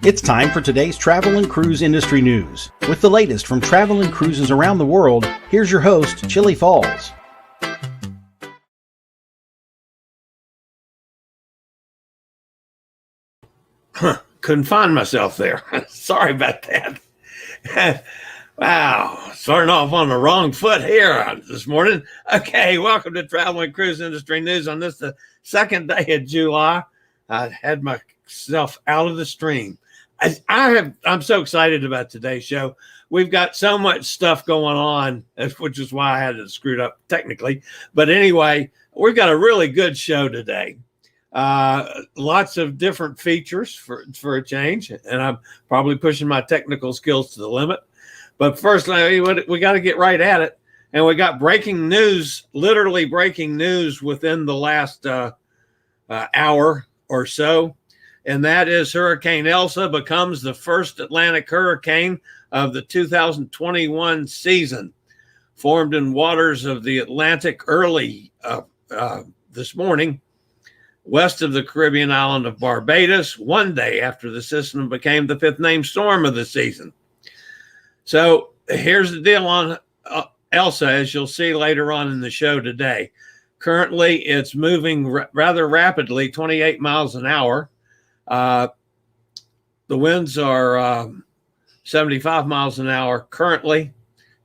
It's time for today's travel and cruise industry news. With the latest from travel and cruises around the world, here's your host, Chillie Falls. Couldn't find myself there. Sorry about that. Wow, starting off on the wrong foot here this morning. Okay, welcome to Travel and Cruise Industry News on this, the second day of July. I had myself out of the stream. I'm so excited about today's show. We've got so much stuff going on, which is why I had it screwed up technically. But anyway, we've got a really good show today. Lots of different features for a change, and I'm probably pushing my technical skills to the limit. But first, we got to get right at it. And we got breaking news, literally breaking news within the last hour or so. And that is Hurricane Elsa becomes the first Atlantic hurricane of the 2021 season. Formed in waters of the Atlantic early this morning, west of the Caribbean island of Barbados, one day after the system became the fifth named storm of the season. So here's the deal on Elsa, as you'll see later on in the show today. Currently, it's moving rather rapidly, 28 miles an hour. The winds are 75 miles an hour currently.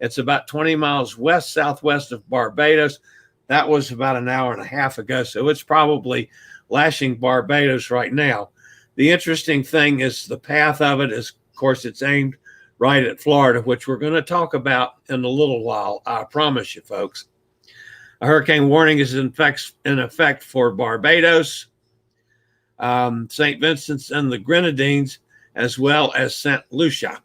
It's about 20 miles west-southwest of Barbados. That was about an hour and a half ago, so it's probably lashing Barbados right now. The interesting thing is the path of it is, of course, it's aimed right at Florida, which we're going to talk about in a little while, I promise you, folks. A hurricane warning is in effect for Barbados, St. Vincent's and the Grenadines, as well as St. Lucia.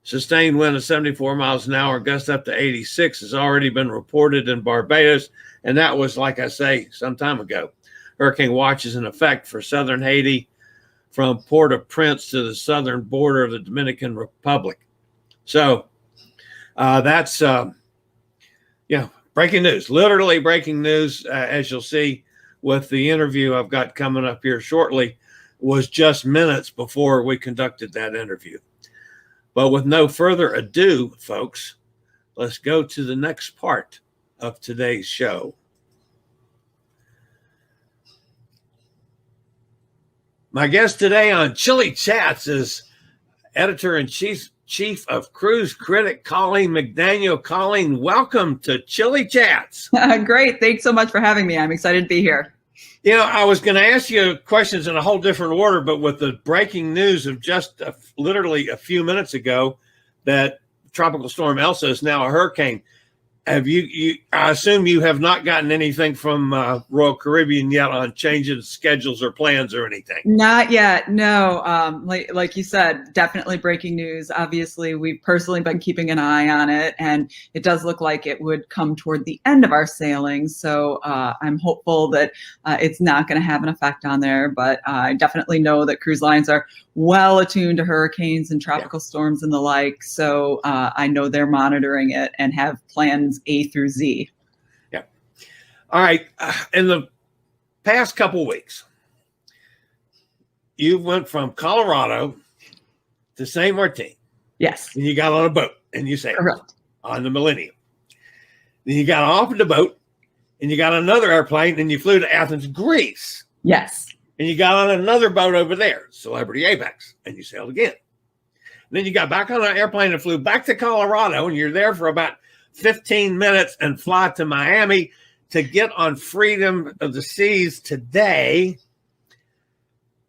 Sustained wind of 74 miles an hour, gust up to 86 has already been reported in Barbados, and that was, like I say, some time ago. Hurricane watch is in effect for southern Haiti from Port-au-Prince to the southern border of the Dominican Republic. So that's, breaking news, literally breaking news, as you'll see with the interview I've got coming up here shortly, was just minutes before we conducted that interview. But with no further ado, folks, let's go to the next part of today's show. My guest today on Chillie Chats is Editor-In-Chief of Cruise Critic, Coleen McDaniel. Coleen, welcome to Chillie Chats. Great. Thanks so much for having me. I'm excited to be here. You know, I was going to ask you questions in a whole different order, but with the breaking news of just literally a few minutes ago that Tropical Storm Elsa is now a hurricane, have you I assume you have not gotten anything from Royal Caribbean yet on changing schedules or plans or anything? Not yet. No. Like you said, definitely breaking news. Obviously, we've personally been keeping an eye on it, and it does look like it would come toward the end of our sailing. So I'm hopeful that it's not going to have an effect on there. But I definitely know that cruise lines are well attuned to hurricanes and tropical storms and the like. So I know they're monitoring it and have plans A through Z. Yeah. All right. In the past couple weeks, you went from Colorado to St. Martin. Yes. And you got on a boat and you sailed Correct. On the Millennium. Then you got off the boat and you got another airplane and you flew to Athens, Greece. Yes. And you got on another boat over there, Celebrity Apex, and you sailed again. And then you got back on an airplane and flew back to Colorado, and you're there for about 15 minutes and fly to Miami to get on Freedom of the Seas today.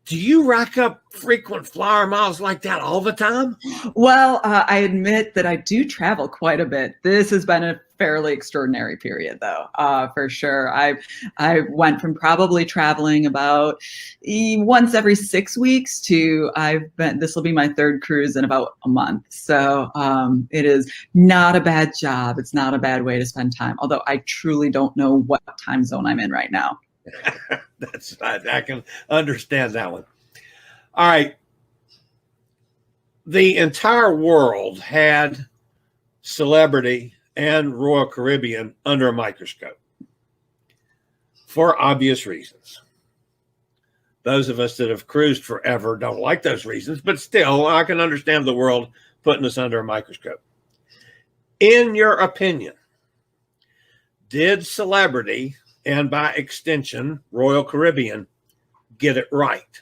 Do you rack up frequent flyer miles like that all the time? Well, I admit that I do travel quite a bit. This has been a fairly extraordinary period, though, for sure. I went from probably traveling about once every 6 weeks to this will be my third cruise in about a month. So it is not a bad job. It's not a bad way to spend time, although I truly don't know what time zone I'm in right now. I can understand that one. All right. The entire world had Celebrity and Royal Caribbean under a microscope for obvious reasons. those of us that have cruised forever don't like those reasons, but still, I can understand the world putting us under a microscope. In your opinion, did Celebrity, and by extension, Royal Caribbean, get it right?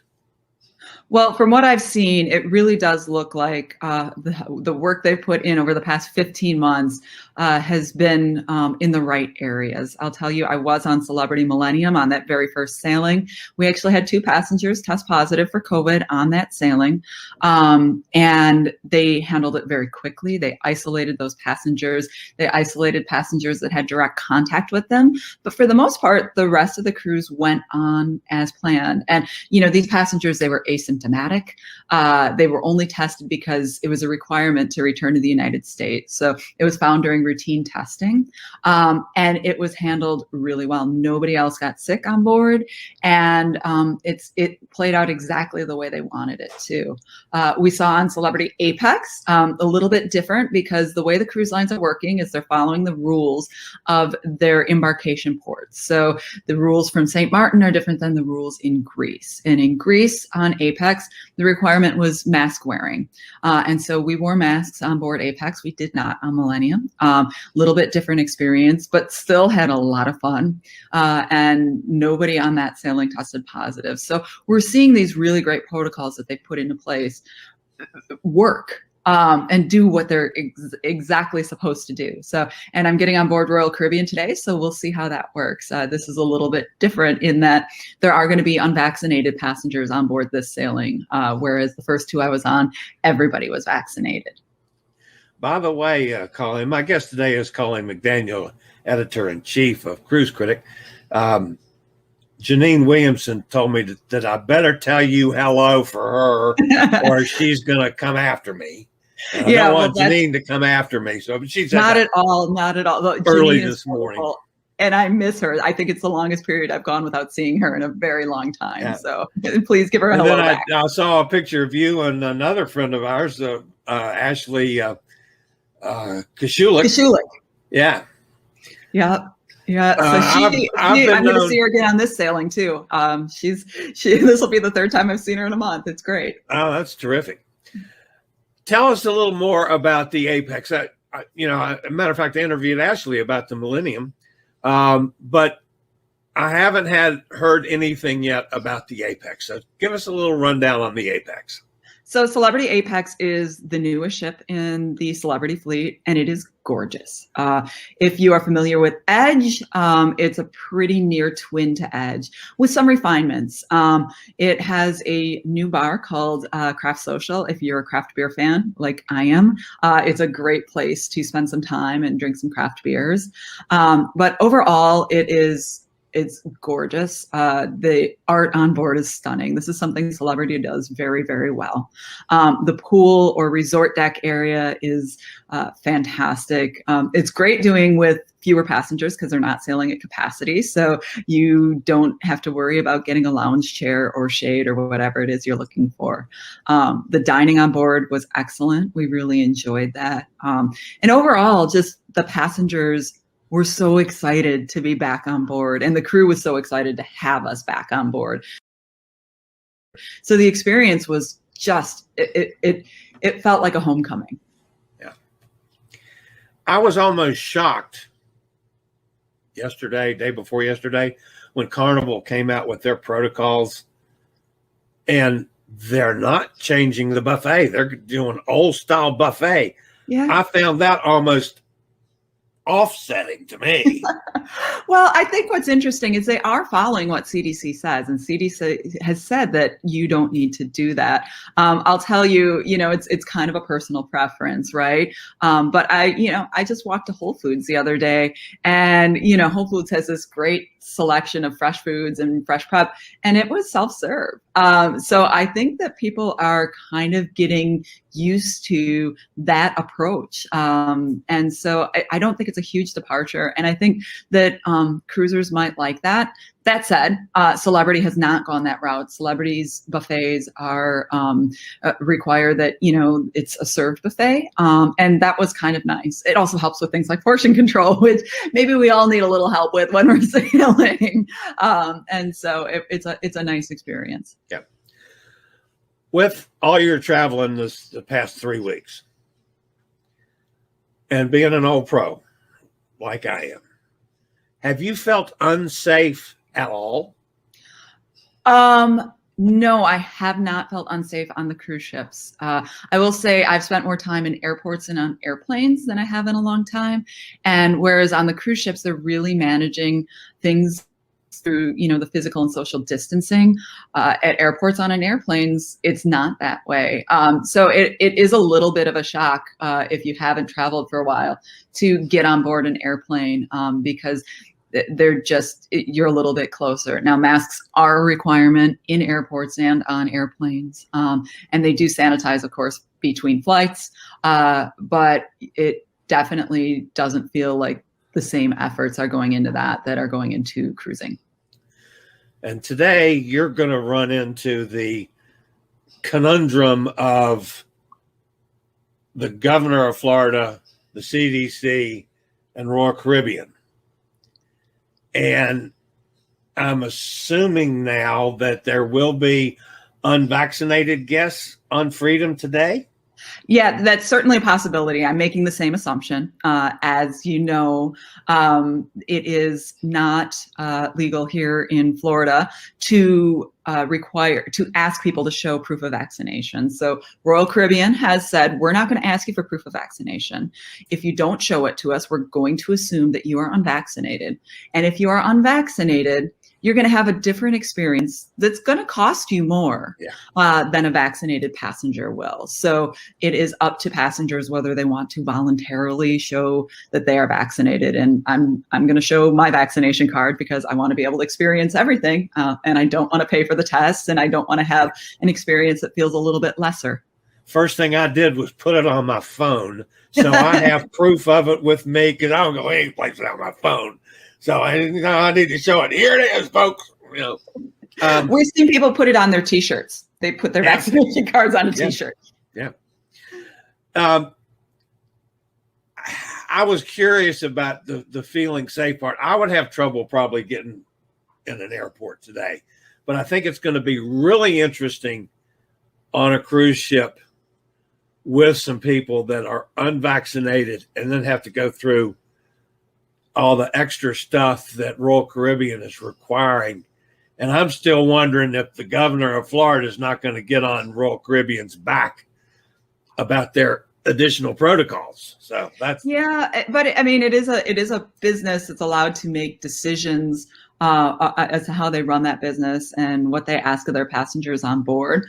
Well, from what I've seen, it really does look like the work they've put in over the past 15 months has been in the right areas. I'll tell you, I was on Celebrity Millennium on that very first sailing. We actually had 2 passengers test positive for COVID on that sailing, and they handled it very quickly. They isolated those passengers. They isolated passengers that had direct contact with them. But for the most part, the rest of the cruise went on as planned. And, these passengers, they were asymptomatic. They were only tested because it was a requirement to return to the United States. So it was found during routine testing, and it was handled really well. Nobody else got sick on board, and it played out exactly the way they wanted it to. We saw on Celebrity Apex a little bit different, because the way the cruise lines are working is they're following the rules of their embarkation ports. So the rules from St. Martin are different than the rules in Greece. And in Greece on Apex, the requirement was mask wearing. And so we wore masks on board Apex. We did not on Millennium. Little bit different experience, but still had a lot of fun. And nobody on that sailing tested positive. So we're seeing these really great protocols that they put into place work. And do what they're exactly supposed to do. So, and I'm getting on board Royal Caribbean today, so we'll see how that works. This is a little bit different in that there are going to be unvaccinated passengers on board this sailing, whereas the first 2 I was on, everybody was vaccinated. By the way, Coleen, my guest today is Coleen McDaniel, Editor-In-Chief of Cruise Critic. Janine Williamson told me that I better tell you hello for her, or she's going to come after me. I don't want Janine to come after me. So she's not at all. Look, early Janine this morning. And I miss her. I think it's the longest period I've gone without seeing her in a very long time. Yeah. So please give her a hello back. I saw a picture of you and another friend of ours, Ashley Kashulik. Yeah. Yeah. Yeah, so I'm going to see her again on this sailing too. This will be the 3rd time I've seen her in a month. It's great. Oh, that's terrific. Tell us a little more about the Apex. As a matter of fact, I interviewed Ashley about the Millennium, but I haven't heard anything yet about the Apex. So give us a little rundown on the Apex. So Celebrity Apex is the newest ship in the Celebrity fleet, and it is gorgeous. If you are familiar with Edge, it's a pretty near twin to Edge with some refinements. It has a new bar called Craft Social. If you're a craft beer fan, like I am, it's a great place to spend some time and drink some craft beers. But overall, it's gorgeous. The art on board is stunning. This is something Celebrity does very, very well. The pool or resort deck area is fantastic. It's great doing with fewer passengers because they're not sailing at capacity. So you don't have to worry about getting a lounge chair or shade or whatever it is you're looking for. The dining on board was excellent. We really enjoyed that. And overall, just the passengers were so excited to be back on board, and the crew was so excited to have us back on board. So the experience was just, it felt like a homecoming. Yeah. I was almost shocked day before yesterday, when Carnival came out with their protocols, and they're not changing the buffet. They're doing old style buffet. Yeah. I found that almost offsetting to me. Well, I think what's interesting is they are following what CDC says, and CDC has said that you don't need to do that. I'll tell you, it's kind of a personal preference, right? But I just walked to Whole Foods the other day, and Whole Foods has this great selection of fresh foods and fresh prep, and it was self-serve. So I think that people are kind of getting used to that approach. And so I don't think it's a huge departure. And I think that cruisers might like that. That said, Celebrity has not gone that route. Celebrity's buffets are require that, it's a served buffet. And that was kind of nice. It also helps with things like portion control, which maybe we all need a little help with when we're sailing. And so it's a nice experience. Yeah. With all your traveling the past 3 weeks and being an old pro like I am, have you felt unsafe at all? No, I have not felt unsafe on the cruise ships. I will say I've spent more time in airports and on airplanes than I have in a long time. And whereas on the cruise ships, they're really managing things through, the physical and social distancing. At airports, on airplanes, it's not that way. So it is a little bit of a shock if you haven't traveled for a while to get on board an airplane because you're a little bit closer. Now, masks are a requirement in airports and on airplanes. And they do sanitize, of course, between flights. But it definitely doesn't feel like the same efforts are going into that are going into cruising. And today you're going to run into the conundrum of the governor of Florida, the CDC, and Royal Caribbean. And I'm assuming now that there will be unvaccinated guests on Freedom today. Yeah, that's certainly a possibility. I'm making the same assumption. As you know, it is not legal here in Florida to ask people to show proof of vaccination. So Royal Caribbean has said, we're not going to ask you for proof of vaccination. If you don't show it to us, we're going to assume that you are unvaccinated. And if you are unvaccinated, you're going to have a different experience that's going to cost you more than a vaccinated passenger will. So it is up to passengers whether they want to voluntarily show that they are vaccinated. And I'm going to show my vaccination card because I want to be able to experience everything. And I don't want to pay for the tests, and I don't want to have an experience that feels a little bit lesser. First thing I did was put it on my phone. So I have proof of it with me because I don't go any place without my phone. So I need to show it. Here it is, folks. We've seen people put it on their T-shirts. They put their vaccination cards on a T-shirt. Yeah. I was curious about the feeling safe part. I would have trouble probably getting in an airport today, but I think it's going to be really interesting on a cruise ship with some people that are unvaccinated and then have to go through all the extra stuff that Royal Caribbean is requiring. And I'm still wondering if the governor of Florida is not going to get on Royal Caribbean's back about their additional protocols. So that's but I mean, it is a business that's allowed to make decisions as to how they run that business and what they ask of their passengers on board.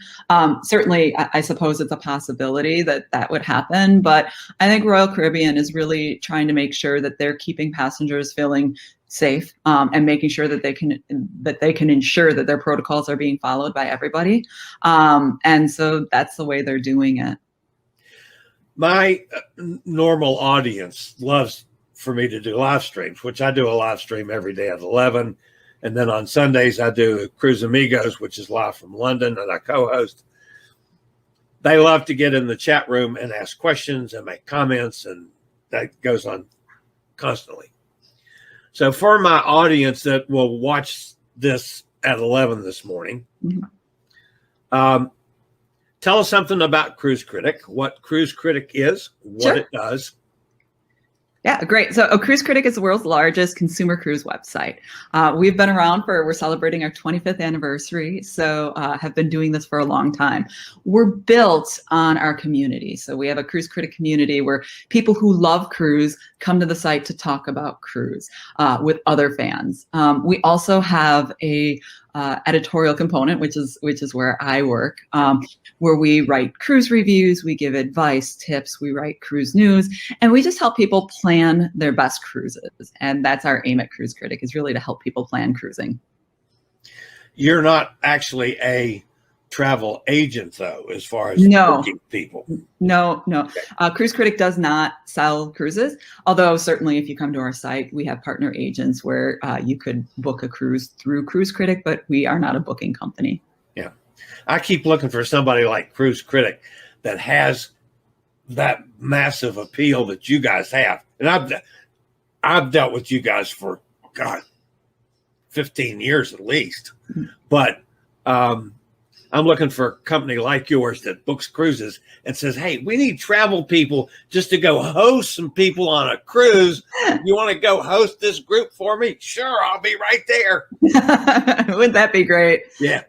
Certainly, I suppose it's a possibility that would happen, but I think Royal Caribbean is really trying to make sure that they're keeping passengers feeling safe and making sure that they can ensure that their protocols are being followed by everybody. And so that's the way they're doing it. My normal audience loves for me to do live streams, which I do a live stream every day at 11. And then on Sundays, I do Cruise Amigos, which is live from London, and I co-host. They love to get in the chat room and ask questions and make comments, and that goes on constantly. So for my audience that will watch this at 11 this morning, tell us something about Cruise Critic, what Cruise Critic is, what it does. Yeah, great. So Cruise Critic is the world's largest consumer cruise website. We've been around we're celebrating our 25th anniversary, so have been doing this for a long time. We're built on our community. So we have a Cruise Critic community where people who love cruise come to the site to talk about cruise with other fans. We also have a editorial component, which is where I work, where we write cruise reviews, we give advice, tips, we write cruise news, and we just help people plan their best cruises. And that's our aim at Cruise Critic, is really to help people plan cruising. You're not actually a travel agent, though, as far as No. booking people. No. Okay. Cruise Critic does not sell cruises, although certainly if you come to our site, we have partner agents where you could book a cruise through Cruise Critic, but we are not a booking company. Yeah. I keep looking for somebody like Cruise Critic that has that massive appeal that you guys have. And I've dealt with you guys for, God, 15 years at least. But I'm looking for a company like yours that books cruises and says, hey, we need travel people just to go host some people on a cruise. You want to go host this group for me? Sure, I'll be right there. Wouldn't that be great? Yeah.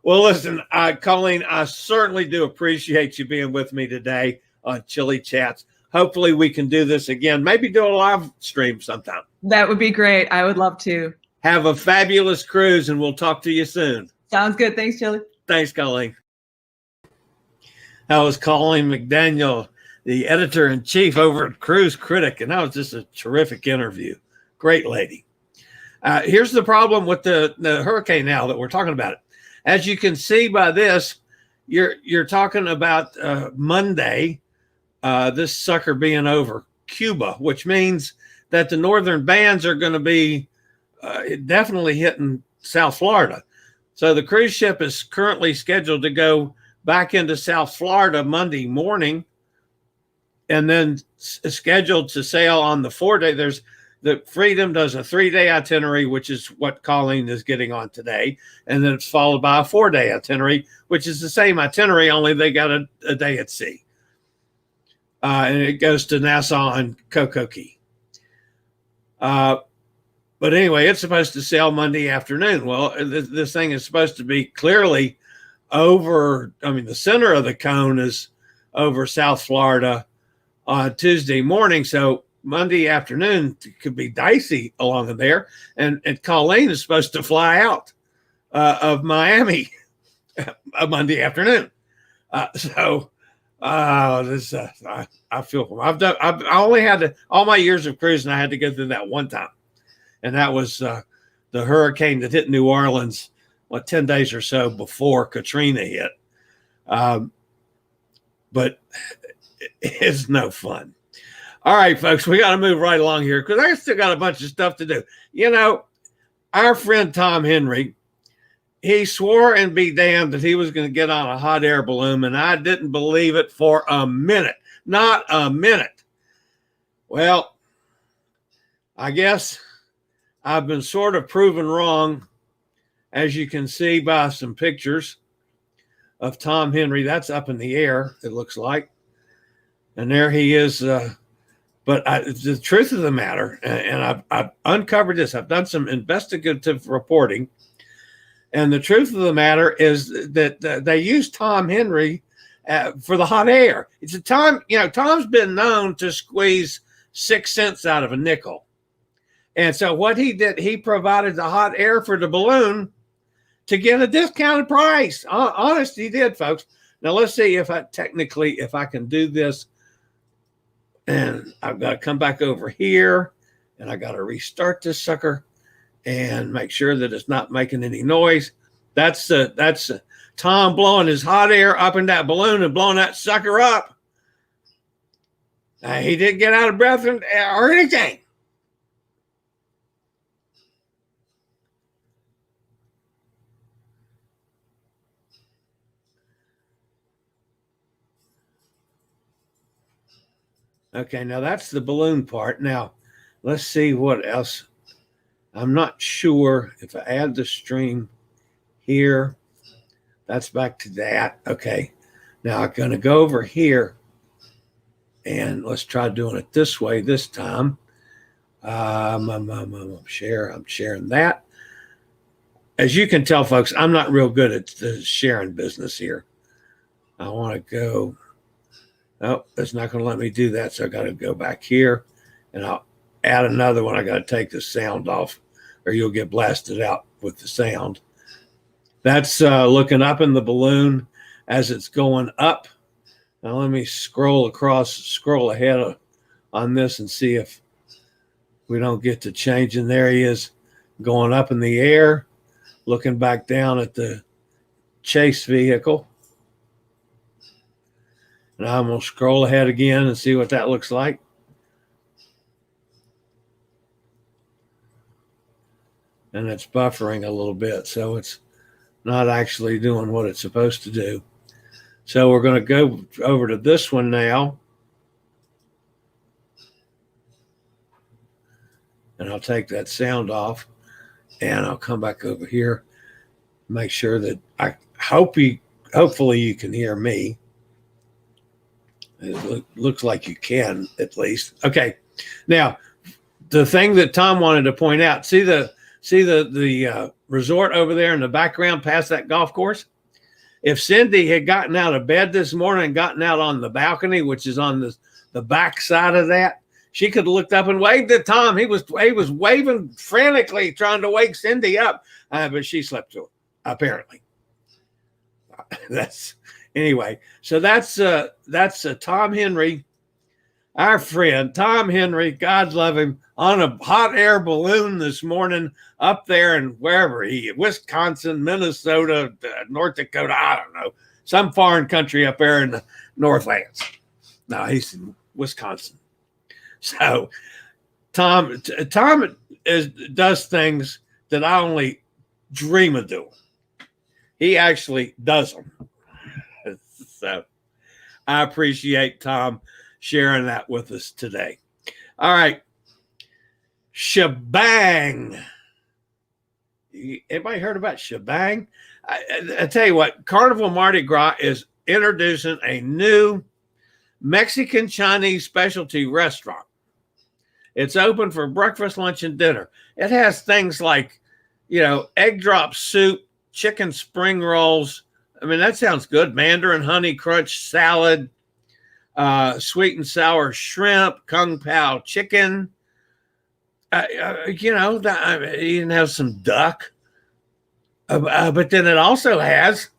Well, listen, Coleen, I certainly do appreciate you being with me today on Chillie Chats. Hopefully we can do this again. Maybe do a live stream sometime. That would be great. I would love to. Have a fabulous cruise, and we'll talk to you soon. Sounds good. Thanks, Chillie. Thanks, Coleen. That was Coleen McDaniel, the editor-in-chief over at Cruise Critic, and that was just a terrific interview. Great lady. Here's the problem with the hurricane now that we're talking about it. As you can see by this, you're talking about Monday, this sucker being over Cuba, which means that the northern bands are going to be definitely hitting South Florida. So the cruise ship is currently scheduled to go back into South Florida Monday morning, and then scheduled to sail on the 4-day. There's the Freedom does a 3-day itinerary, which is what Coleen is getting on today. And then it's followed by a 4-day itinerary, which is the same itinerary, only they got a day at sea. And it goes to Nassau and Coco Key. But anyway, it's supposed to sail Monday afternoon. Well, this thing is supposed to be clearly over. I mean, the center of the cone is over South Florida on Tuesday morning. So Monday afternoon could be dicey along in there. And Coleen is supposed to fly out of Miami Monday afternoon. I feel I only had to, all my years of cruising, I had to go through that one time. And that was the hurricane that hit New Orleans, 10 days or so before Katrina hit. But it's no fun. All right, folks, we got to move right along here because I still got a bunch of stuff to do. You know, our friend Tom Henry, he swore and be damned that he was going to get on a hot air balloon, and I didn't believe it for a minute. Not a minute. Well, I guess I've been sort of proven wrong, as you can see by some pictures of Tom Henry. That's up in the air, it looks like. And there he is. But the truth of the matter, and I've uncovered this, I've done some investigative reporting, and the truth of the matter is that they use Tom Henry for the hot air. It's a time, Tom's been known to squeeze 6 cents out of a nickel. And so what he did, he provided the hot air for the balloon to get a discounted price. Honest, he did, folks. Now let's see if I can do this. And I've got to come back over here, and I got to restart this sucker and make sure that it's not making any noise. That's Tom blowing his hot air up in that balloon and blowing that sucker up. He didn't get out of breath or anything. Okay, now that's the balloon part. Now, let's see what else. I'm not sure if I add the stream here. That's back to that. Okay, now I'm going to go over here, and let's try doing it this way this time. I'm sharing that. As you can tell, folks, I'm not real good at the sharing business here. I want to go. Oh, it's not going to let me do that. So I got to go back here, and I'll add another one. I got to take the sound off, or you'll get blasted out with the sound. That's looking up in the balloon as it's going up. Now let me scroll ahead on this and see if we don't get to changing. There he is going up in the air, looking back down at the chase vehicle. And I'm going to scroll ahead again and see what that looks like. And it's buffering a little bit, so it's not actually doing what it's supposed to do. So we're going to go over to this one now. And I'll take that sound off, and I'll come back over here, make sure that hopefully you can hear me. It looks like you can, at least. Okay. Now, the thing that Tom wanted to point out, see the resort over there in the background past that golf course? If Cindy had gotten out of bed this morning and gotten out on the balcony, which is on the back side of that, she could have looked up and waved at Tom. He was waving frantically, trying to wake Cindy up, but she slept through it, apparently. Anyway. So that's Tom Henry, our friend Tom Henry. God love him, on a hot air balloon this morning up there in wherever Wisconsin, Minnesota, North Dakota, I don't know, some foreign country up there in the Northlands. No, he's in Wisconsin. So Tom does things that I only dream of doing. He actually does them. So I appreciate Tom sharing that with us today. All right. Shebang. Everybody heard about Shebang? I tell you what, Carnival Mardi Gras is introducing a new Mexican Chinese specialty restaurant. It's open for breakfast, lunch, and dinner. It has things like, egg drop soup, chicken spring rolls. I mean, that sounds good. Mandarin honey crunch salad, sweet and sour shrimp, kung pao chicken. You can have some duck. But then it also has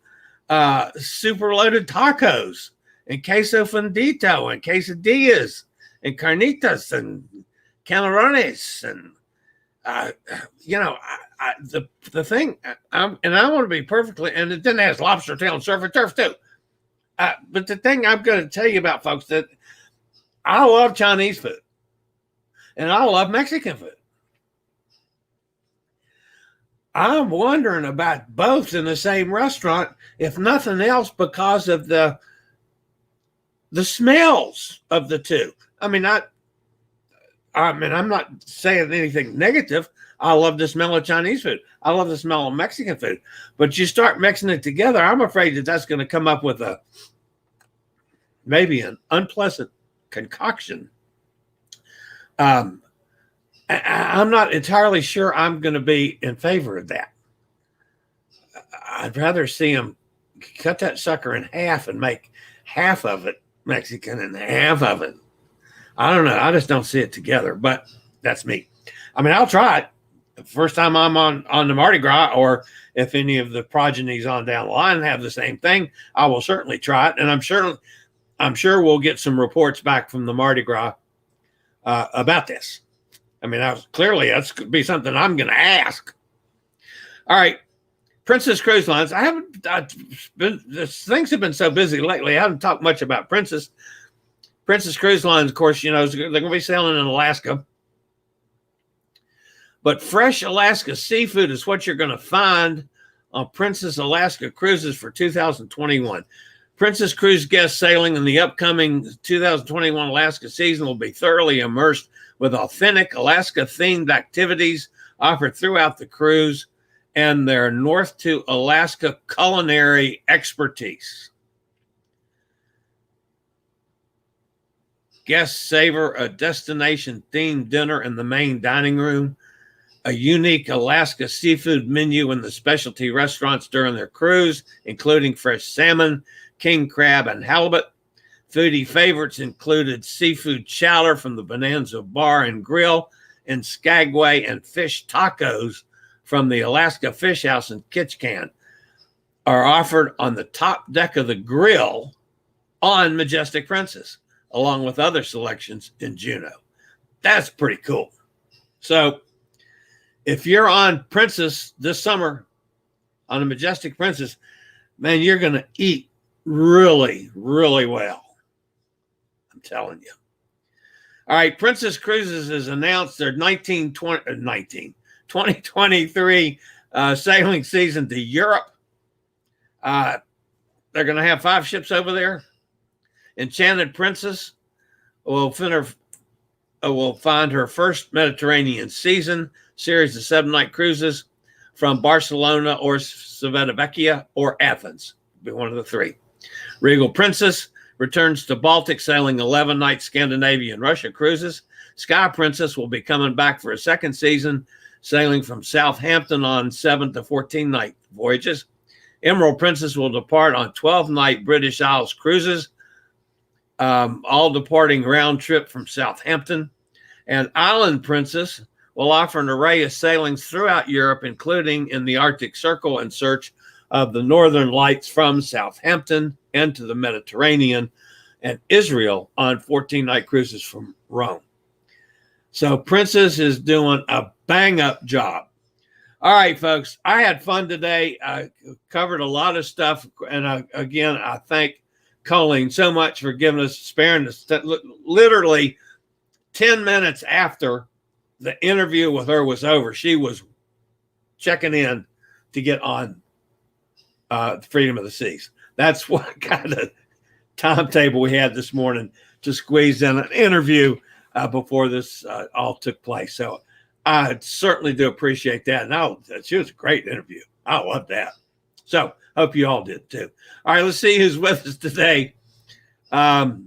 super loaded tacos and queso fundito and quesadillas and carnitas and camarones and the thing, and I want to be perfectly, and it then has lobster tail and surf and turf too. But the thing I'm going to tell you about, folks, that I love Chinese food and I love Mexican food. I'm wondering about both in the same restaurant, if nothing else, because of the smells of the two. I mean, I'm not saying anything negative. I love the smell of Chinese food. I love the smell of Mexican food. But you start mixing it together, I'm afraid that that's going to come up with maybe an unpleasant concoction. I'm not entirely sure I'm going to be in favor of that. I'd rather see them cut that sucker in half and make half of it Mexican and half of it. I don't know. I just don't see it together, but that's me. I mean, I'll try it the first time I'm on the Mardi Gras, or if any of the progenies on down the line have the same thing, I will certainly try it. And I'm sure we'll get some reports back from the Mardi Gras about this. I mean, clearly that's going to be something I'm going to ask. All right. Princess Cruise Lines. Things have been so busy lately. I haven't talked much about Princess Cruise Lines, of course, they're going to be sailing in Alaska. But fresh Alaska seafood is what you're going to find on Princess Alaska Cruises for 2021. Princess Cruise guests sailing in the upcoming 2021 Alaska season will be thoroughly immersed with authentic Alaska-themed activities offered throughout the cruise and their North to Alaska culinary expertise. Guests savor a destination-themed dinner in the main dining room, a unique Alaska seafood menu in the specialty restaurants during their cruise, including fresh salmon, king crab, and halibut. Foodie favorites included seafood chowder from the Bonanza Bar and Grill in Skagway and fish tacos from the Alaska Fish House in Ketchikan are offered on the top deck of the grill on Majestic Princess, along with other selections in Juneau. That's pretty cool. So if you're on Princess this summer, on a Majestic Princess, man, you're going to eat really, really well. I'm telling you. All right, Princess Cruises has announced their 2023 sailing season to Europe. They're going to have 5 ships over there. Enchanted Princess will find her first Mediterranean season series of 7-night cruises from Barcelona or Civitavecchia or Athens. Be one of the 3. Regal Princess returns to Baltic, sailing 11-night Scandinavia and Russia cruises. Sky Princess will be coming back for a second season, sailing from Southampton on 7 to 14-night voyages. Emerald Princess will depart on 12-night British Isles cruises, all departing round trip from Southampton. And Island Princess will offer an array of sailings throughout Europe, including in the Arctic Circle in search of the Northern Lights from Southampton into the Mediterranean, and Israel on 14-night cruises from Rome. So Princess is doing a bang-up job. All right, folks, I had fun today. I covered a lot of stuff, and again, I thank Coleen so much for sparing us literally 10 minutes after the interview with her was over. She was checking in to get on Freedom of the Seas. That's what kind of timetable we had this morning to squeeze in an interview before this all took place. So I certainly do appreciate that. And she was a great interview. I love that. So hope you all did too. All right, let's see who's with us today. All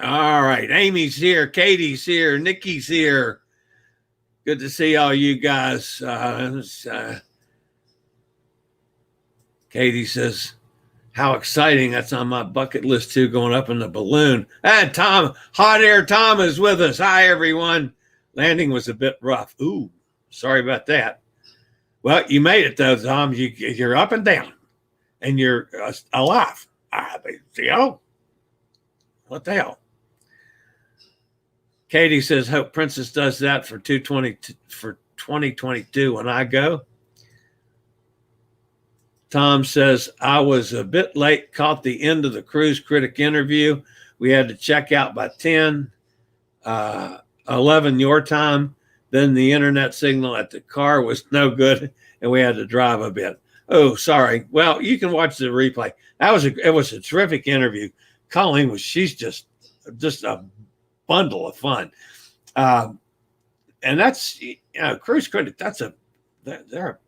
right, Amy's here, Katie's here, Nikki's here. Good to see all you guys. Katie says, how exciting. That's on my bucket list too, going up in the balloon. And Tom, Hot Air Tom is with us. Hi, everyone. Landing was a bit rough. Ooh, sorry about that. Well, you made it though, Tom. You're up and down, and you're alive. What the hell? Katie says, hope Princess does that for 2022 when I go. Tom says, I was a bit late, caught the end of the cruise critic interview. We had to check out by 10, 11 your time. Then the internet signal at the car was no good, and we had to drive a bit. Oh, sorry. Well, you can watch the replay. It was a terrific interview. Coleen she's just a bundle of fun. And that's, Cruise Critic, they're a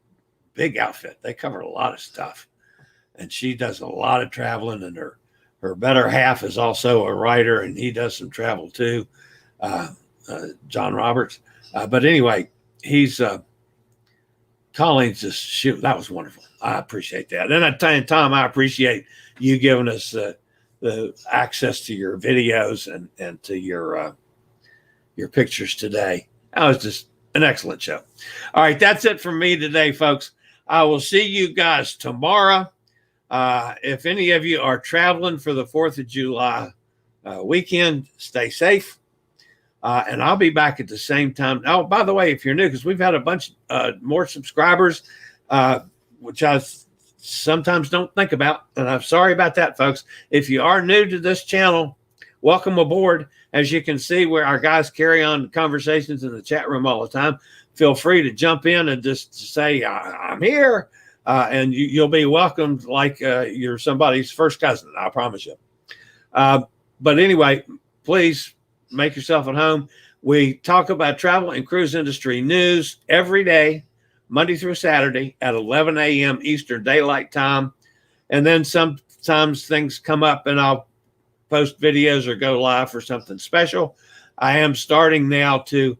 big outfit. They cover a lot of stuff. And she does a lot of traveling, and her better half is also a writer, and he does some travel too, John Roberts. But anyway, Colleen's just, shoot, that was wonderful. I appreciate that. And Tom, I appreciate you giving us the access to your videos and to your pictures today. That was just an excellent show. All right, that's it from me today, folks. I will see you guys tomorrow. If any of you are traveling for the 4th of July weekend, stay safe. And I'll be back at the same time. Oh, by the way, if you're new, because we've had a bunch more subscribers, which I sometimes don't think about. And I'm sorry about that, folks. If you are new to this channel, welcome aboard. As you can see, where our guys carry on conversations in the chat room all the time. Feel free to jump in and just say, I'm here. And you'll be welcomed like you're somebody's first cousin, I promise you. But anyway, please make yourself at home. We talk about travel and cruise industry news every day, Monday through Saturday at 11 a.m. Eastern Daylight Time. And then sometimes things come up and I'll post videos or go live for something special. I am starting now to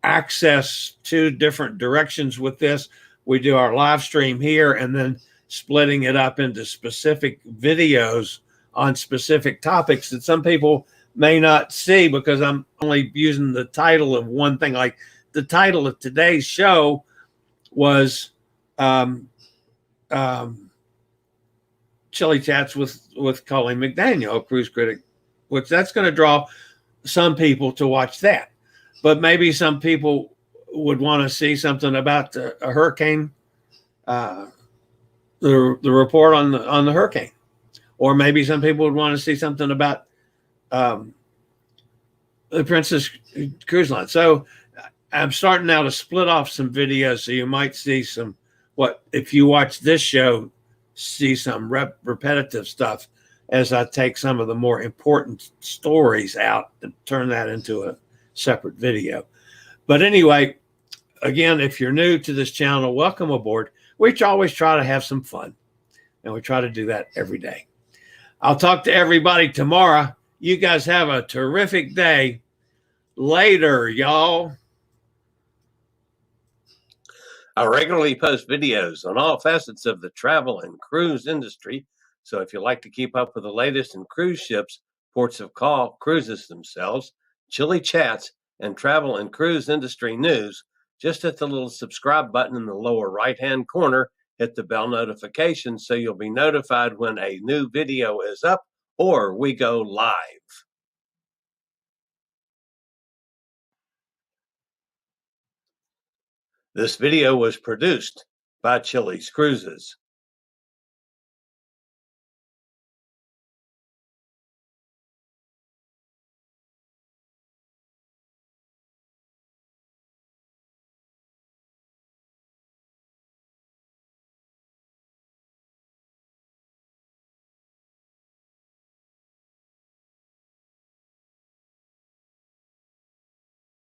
access 2 different directions with this. We do our live stream here and then splitting it up into specific videos on specific topics that some people may not see because I'm only using the title of one thing. Like the title of today's show was Chillie Chats with Coleen McDaniel, a cruise critic, which that's going to draw some people to watch that. But maybe some people would want to see something about a hurricane the report on the hurricane, or maybe some people would want to see something about the Princess Cruise Line. So I'm starting now to split off some videos, so you might see some, what if you watch this show, see some repetitive stuff as I take some of the more important stories out and turn that into a separate video. But anyway, again, if you're new to this channel, welcome aboard. We always try to have some fun, and we try to do that every day. I'll talk to everybody tomorrow. You guys have a terrific day. Later, y'all. I regularly post videos on all facets of the travel and cruise industry. So if you like to keep up with the latest in cruise ships, ports of call, cruises themselves, Chillie chats, and travel and cruise industry news, just hit the little subscribe button in the lower right-hand corner, hit the bell notification so you'll be notified when a new video is up or we go live. This video was produced by Chillie's Cruises.